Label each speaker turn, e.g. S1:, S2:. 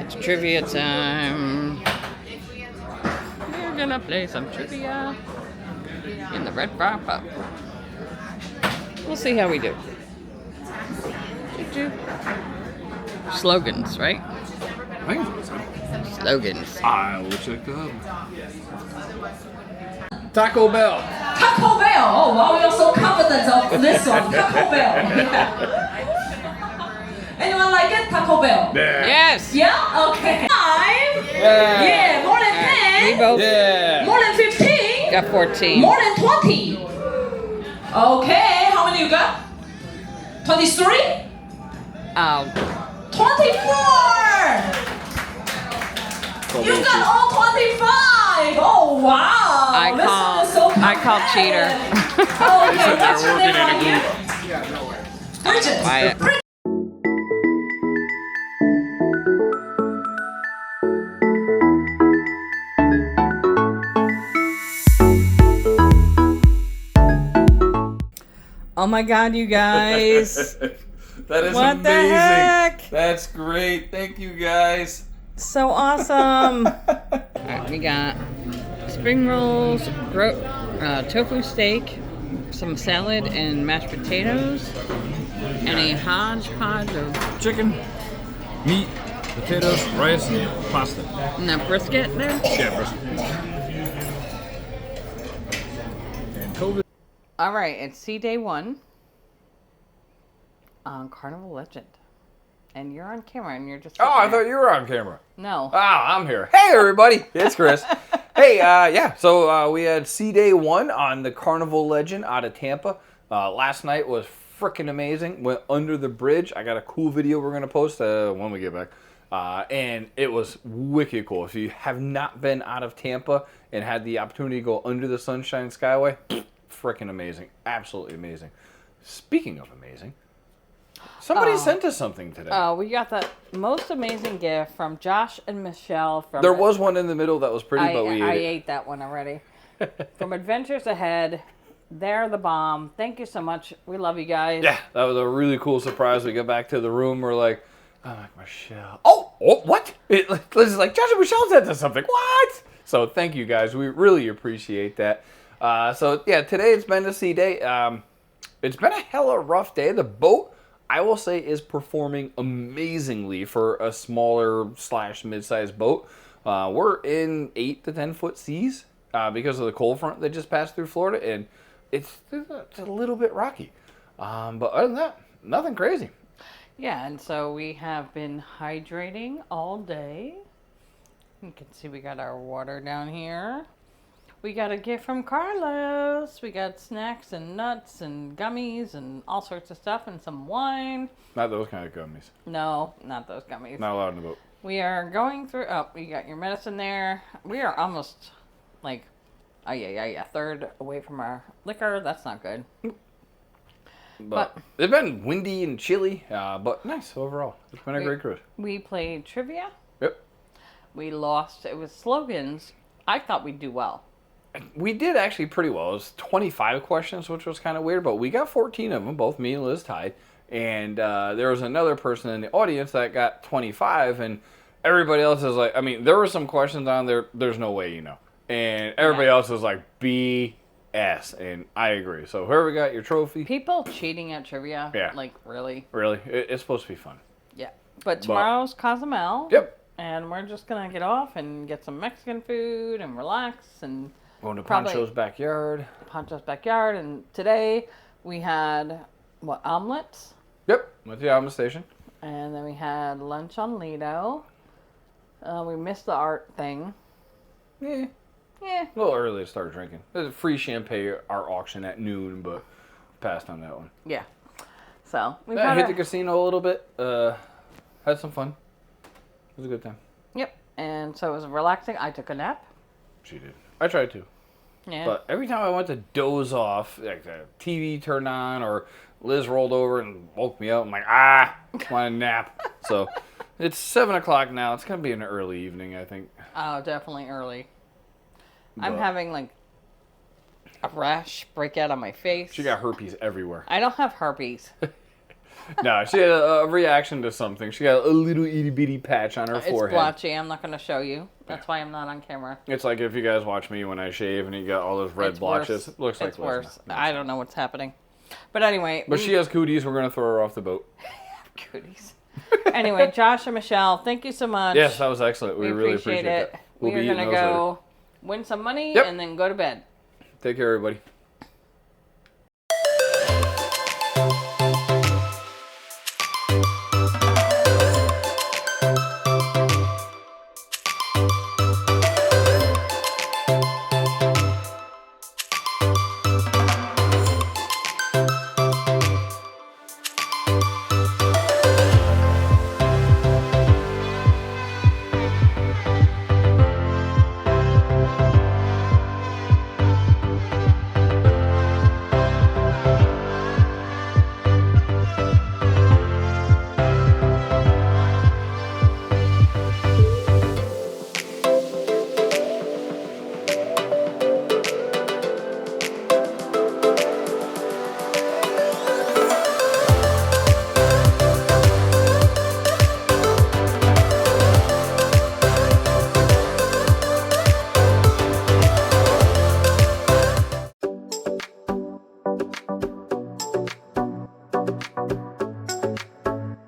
S1: It's trivia time. We're gonna play some trivia in the Red Bar Pub. We'll see how we do. Slogans, right?
S2: I think so.
S1: Slogans.
S2: I will check that out. Taco Bell.
S3: Taco Bell. Oh wow, you're so confident of this one. Taco Bell. Yeah. Anyone like it? Taco Bell.
S2: Yeah.
S1: Yes.
S3: Yeah. Okay. 5.
S2: Yeah.
S3: Yeah. More than 10.
S1: We both
S2: Yeah.
S3: More than 15.
S1: got 14.
S3: More than 20. Okay. How many you got? 23. 24. You got all 25. Oh wow.
S1: I
S3: This
S1: call-
S3: one is so
S1: I call cheater.
S3: Okay. What's your
S2: working
S3: name
S2: in a
S3: again?
S2: group.
S3: Bridget.
S1: Quiet. Oh my God, you guys.
S2: That is
S1: What the
S2: amazing.
S1: heck?
S2: That's great. Thank you guys.
S1: So awesome. Alright, we got spring rolls, tofu steak, some salad and mashed potatoes, and a hodgepodge of
S2: Chicken, meat, potatoes, rice, and pasta.
S1: and that brisket there.
S2: Yeah, brisket. And COVID.
S1: Alright, it's day 1 on Carnival Legend. And you're on camera and you're just
S2: Oh, I
S1: sitting there.
S2: thought you were on camera.
S1: No.
S2: I'm here. Hey, everybody. It's Chris. Hey, yeah. So we had day 1 on the Carnival Legend out of Tampa. Last night was freaking amazing. Went under the bridge. I got a cool video we're going to post when we get back. And it was wicked cool. If you have not been out of Tampa and had the opportunity to go under the Sunshine Skyway, freaking amazing. Absolutely amazing. Speaking of amazing, somebody sent us something today.
S1: Oh, we got the most amazing gift from Josh and Michelle. From
S2: There was one in the middle that was pretty, but we
S1: I
S2: ate it.
S1: ate that one already. From Adventures Ahead. They're the bomb. Thank you so much. We love you guys.
S2: Yeah, that was a really cool surprise. We got back to the room. We're like, Michelle. Oh, what? Liz is like, Josh and Michelle sent us something. What? So thank you guys. We really appreciate that. So yeah, today it's been a sea day. It's been a hella rough day. The boat, I will say, is performing amazingly for a smaller / mid-sized boat. We're in 8 to 10 foot seas because of the cold front that just passed through Florida, and it's a little bit rocky. But other than that, nothing crazy.
S1: Yeah, and so we have been hydrating all day. You can see we got our water down here. We got a gift from Carlos. We got snacks and nuts and gummies and all sorts of stuff and some wine.
S2: Not those kind of gummies.
S1: No, not those gummies.
S2: Not allowed in the boat.
S1: We are going through. Oh, you got your medicine there. We are almost like, a third away from our liquor. That's not good.
S2: But it's been windy and chilly, but nice overall. It's been a great cruise.
S1: We played trivia.
S2: Yep.
S1: We lost. It was slogans. I thought we'd do well.
S2: We did actually pretty well. It was 25 questions, which was kind of weird, but we got 14 of them. Both me and Liz tied. And there was another person in the audience that got 25, and everybody else is like, I mean, there were some questions on there, there's no way you know. And everybody else was like, BS. And I agree. So whoever got your trophy.
S1: People cheating at trivia.
S2: Yeah.
S1: Like, really?
S2: Really, it's supposed to be fun.
S1: Yeah. But tomorrow's Cozumel.
S2: Yep.
S1: And we're just going to get off and get some Mexican food and relax and
S2: Going to
S1: probably
S2: Pancho's backyard.
S1: Pancho's backyard. And today we had, omelets?
S2: Yep, went to the Alma Station.
S1: And then we had lunch on Lido. We missed the art thing.
S2: Yeah.
S1: Yeah.
S2: A little early to start drinking. There's a free champagne art auction at noon, but passed on that one.
S1: Yeah. So we
S2: Yeah, hit the casino a little bit. Had some fun. It was a good time.
S1: Yep. And so it was relaxing. I took a nap.
S2: She did. I tried to.
S1: Yeah.
S2: But every time I went to doze off, like the TV turned on or Liz rolled over and woke me up, I'm like, want a nap. So it's 7 o'clock now. It's going to be an early evening, I think.
S1: Oh, definitely early. I'm
S2: But
S1: having like a rash break out on my face.
S2: she got herpes everywhere.
S1: I don't have herpes.
S2: No, she had a reaction to something. She got a little itty bitty patch on her
S1: It's
S2: forehead.
S1: blotchy. I'm not going to show you. That's why I'm not on camera.
S2: It's like if you guys watch me when I shave and you got all those red
S1: It's
S2: blotches.
S1: worse.
S2: It looks like
S1: It's worse. I don't know what's happening. But anyway.
S2: But she has cooties. We're gonna throw her off the boat.
S1: Cooties. Anyway, Josh and Michelle, thank you so much.
S2: Yes, that was excellent. We really
S1: appreciate
S2: appreciate
S1: it.
S2: that. We'll
S1: we
S2: be
S1: are
S2: eating
S1: going to
S2: those
S1: go win some money
S2: Yep.
S1: and then go to bed.
S2: later. Take care, everybody.